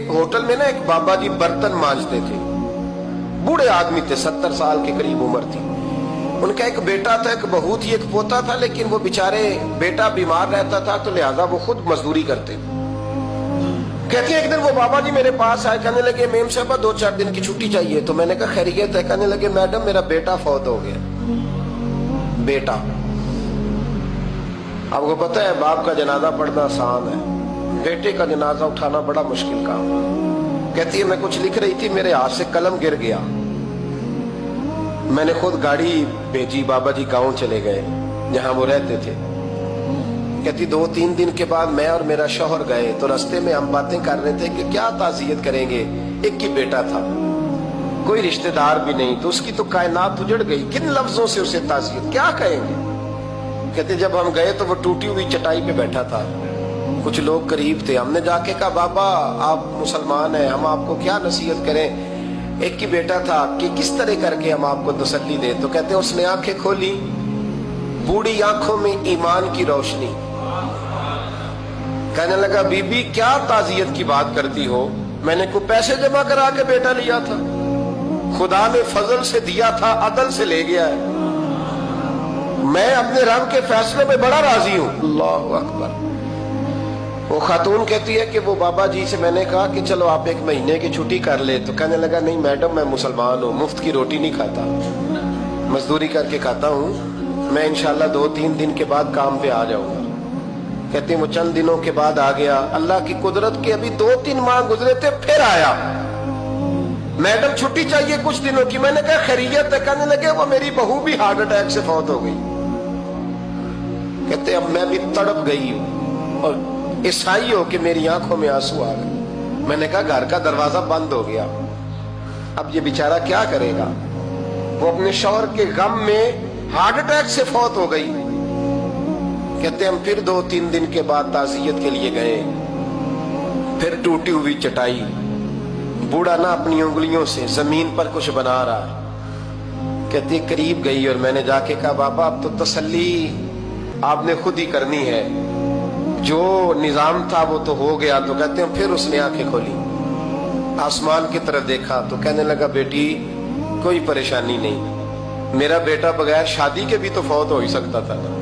Hotel में ना एक बाबा जी बर्तन मांजते थे, बूढ़े आदमी थे, 70 साल के करीब उम्र थी। उनका एक बेटा था, एक बहू थी, एक पोता था, लेकिन वो बेचारे बेटा बीमार रहता था तो लिहाजा वो खुद मजदूरी करते थे। कहते हैं एक दिन वो बाबा जी मेरे पास आए, कहने लगे मेम साहबा 2-4 दिन की छुट्टी चाहिए। तो मैंने कहा खैरियत है? कहने लगे मैडम मेरा बेटा फौत हो गया। बेटा, आपको पता है बाप का जनाजा पढ़ना आसान है, बेटे का जनाजा उठाना बड़ा मुश्किल काम। कहती है मैं कुछ लिख रही थी, मेरे हाथ से कलम गिर गया, मैंने खुद गाड़ी भेजी, बाबा जी गांव चले गए जहां वो रहते थे। कहती 2-3 दिन के बाद मैं और मेरा शौहर गए तो रास्ते में हम बातें कर रहे थे कि क्या ताज़ियत करेंगे, एक ही बेटा था, कोई रिश्तेदार भी नहीं, तो उसकी तो कायनात उजड़ गई, किन लफ्जों से उसे ताज़ियत क्या कहेंगे। कहते जब हम गए तो वो टूटी हुई चटाई पे बैठा था, कुछ लोग करीब थे, हमने जाके कहा बाबा आप मुसलमान हैं, हम आपको क्या नसीहत करें, एक ही बेटा था, कि किस तरह करके हम आपको तसल्ली दें। तो कहते उसने आंखें खोली, बूढ़ी आंखों में ईमान की रोशनी, कहने लगा बीबी क्या ताज़ियत की बात करती हो, मैंने कोई पैसे जमा करा के बेटा लिया था, खुदा ने फजल से दिया था, अदल से ले गया है, मैं अपने रब के फैसले में बड़ा राजी हूं। अल्लाहु अकबर। वो खातून कहती है कि वो बाबा जी से मैंने कहा कि चलो आप 1 महीने की छुट्टी कर ले, तो कहने लगा नहीं मैडम मैं मुसलमान हूँ, मुफ्त की रोटी नहीं खाता, मजदूरी करके खाता हूँ, मैं इंशाल्लाह 2-3 दिन के बाद काम पे आ जाऊंगा। कहते वो चंद दिनों के बाद आ गया, अल्लाह की कुदरत के अभी 2-3 माह गुजरे थे, फिर आया, मैडम छुट्टी चाहिए कुछ दिनों की। मैंने कहा खैरियत है? कहने लगे वो मेरी बहू भी हार्ट अटैक से फौत हो गई। कहते अब मैं भी तड़प गई हूं और ईसाई हो कि मेरी आंखों में आंसू आ गए। मैंने कहा घर का दरवाजा बंद हो गया, अब ये बेचारा क्या करेगा। वो अपने शौहर के गम में हार्ट अटैक से फौत हो गई। कहते हम फिर 2-3 दिन के बाद ताज़ियत के लिए गए, फिर टूटी हुई चटाई, बूढ़ा ना अपनी उंगलियों से जमीन पर कुछ बना रहा है। कहती करीब गई और मैंने जाके कहा बाबा अब तो तसल्ली आपने खुद ही करनी है, जो निजाम था वो तो हो गया। तो कहते हैं फिर उसने आंखें खोली, आसमान की तरफ देखा तो कहने लगा बेटी कोई परेशानी नहीं, मेरा बेटा बगैर शादी के भी तो फौत हो ही सकता था ना,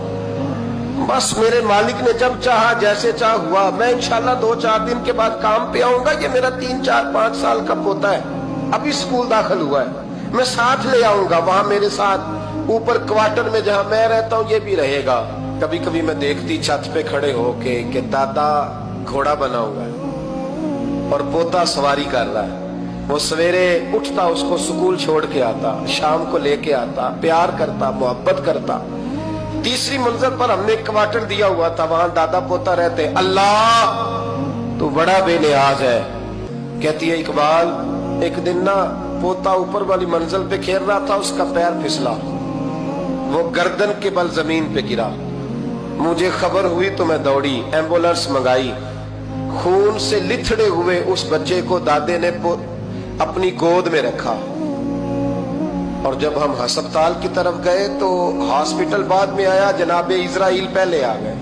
बस मेरे मालिक ने जब चाहा जैसे चाह हुआ, मैं इंशाल्लाह 2-4 दिन के बाद काम पे आऊंगा। ये मेरा 3-4-5 साल का पोता है, अभी स्कूल दाखिल हुआ है, मैं साथ ले आऊंगा, वहां मेरे साथ ऊपर क्वार्टर में जहां मैं रहता हूं ये भी रहेगा। कभी कभी मैं देखती छत पे खड़े होके कि दादा घोड़ा बना हुआ है और पोता सवारी कर रहा है, वो सवेरे उठता उसको स्कूल छोड़ के आता, शाम को लेके आता, प्यार करता, मोहब्बत करता। 3री मंजिल पर हमने क्वार्टर दिया हुआ था, वहां दादा पोता रहते। अल्लाह तू बड़ा बेनियाज है। कहती है इकबाल एक दिन ना पोता ऊपर वाली मंजिल पे खेल रहा था, उसका पैर फिसला, वो गर्दन के बल जमीन पे गिरा, मुझे खबर हुई तो मैं दौड़ी, एम्बुलेंस मंगाई, खून से लिथड़े हुए उस बच्चे को दादे ने अपनी गोद में रखा। और जब हम अस्पताल की तरफ गए तो हॉस्पिटल बाद में आया, जनाबे इजराइल पहले आ गए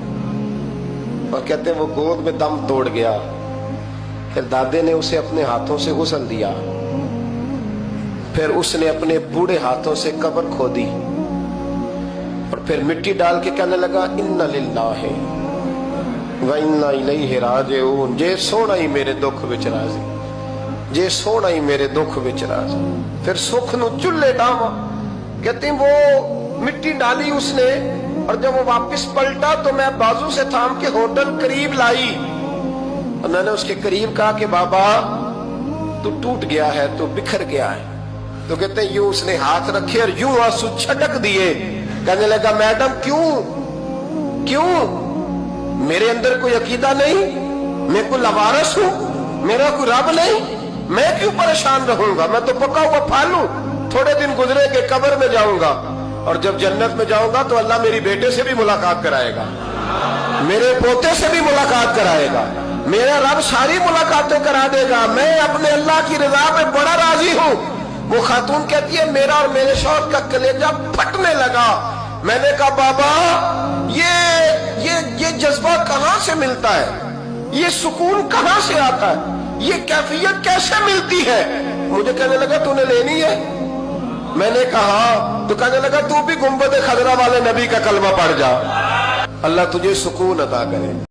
और कहते वो गोद में दम तोड़ गया। फिर दादे ने उसे अपने हाथों से गुस्ल दिया, फिर उसने अपने बूढ़े हाथों से कब्र खोदी और फिर मिट्टी डाल के कहने लगा इन्ना लिल्लाहि व इन्ना इलैहि राजिऊन, जे सोना ही मेरे दुख विच राजी, जे सोना ही मेरे दुख विच राजी। फिर सुख नु चुल्ले डावा। कहते वो मिट्टी डाली उसने और जब वो वापस पलटा तो मैं बाजू से थाम के होटल करीब लाई और मैंने उसके करीब कहा कि बाबा तू टूट गया है, तू बिखर गया है। तो कहते हैं यूं उसने हाथ रखे और यूं आंसू छटक दिए। कहने लगा मैडम क्यों क्यों, मेरे अंदर कोई अकीदा नहीं, मैं कोई लवारस हूं, मेरा कोई रब नहीं, मैं क्यों परेशान रहूंगा, मैं तो पका हुआ फालू, थोड़े दिन गुजरेंगे कब्र में जाऊंगा और जब जन्नत में जाऊंगा तो अल्लाह मेरी बेटे से भी मुलाकात कराएगा, मेरे पोते से भी मुलाकात कराएगा, मेरा रब सारी मुलाकातें करा देगा, मैं अपने अल्लाह की रजा पे बड़ा राजी हूं। वो खातून कहती है मेरा और मेरे शौहर का कलेजा फटने लगा। मैंने कहा बाबा ये जज्बा कहां से मिलता है, ये सुकून कहां से आता है। یہ کیفیت کیسے ملتی ہے؟ مجھے کہنے لگا تو نے لینی ہے؟ میں نے کہا تو کہنے لگا تو بھی گنبد خضرا والے نبی کا کلمہ پڑھ جا، اللہ تجھے سکون عطا کرے۔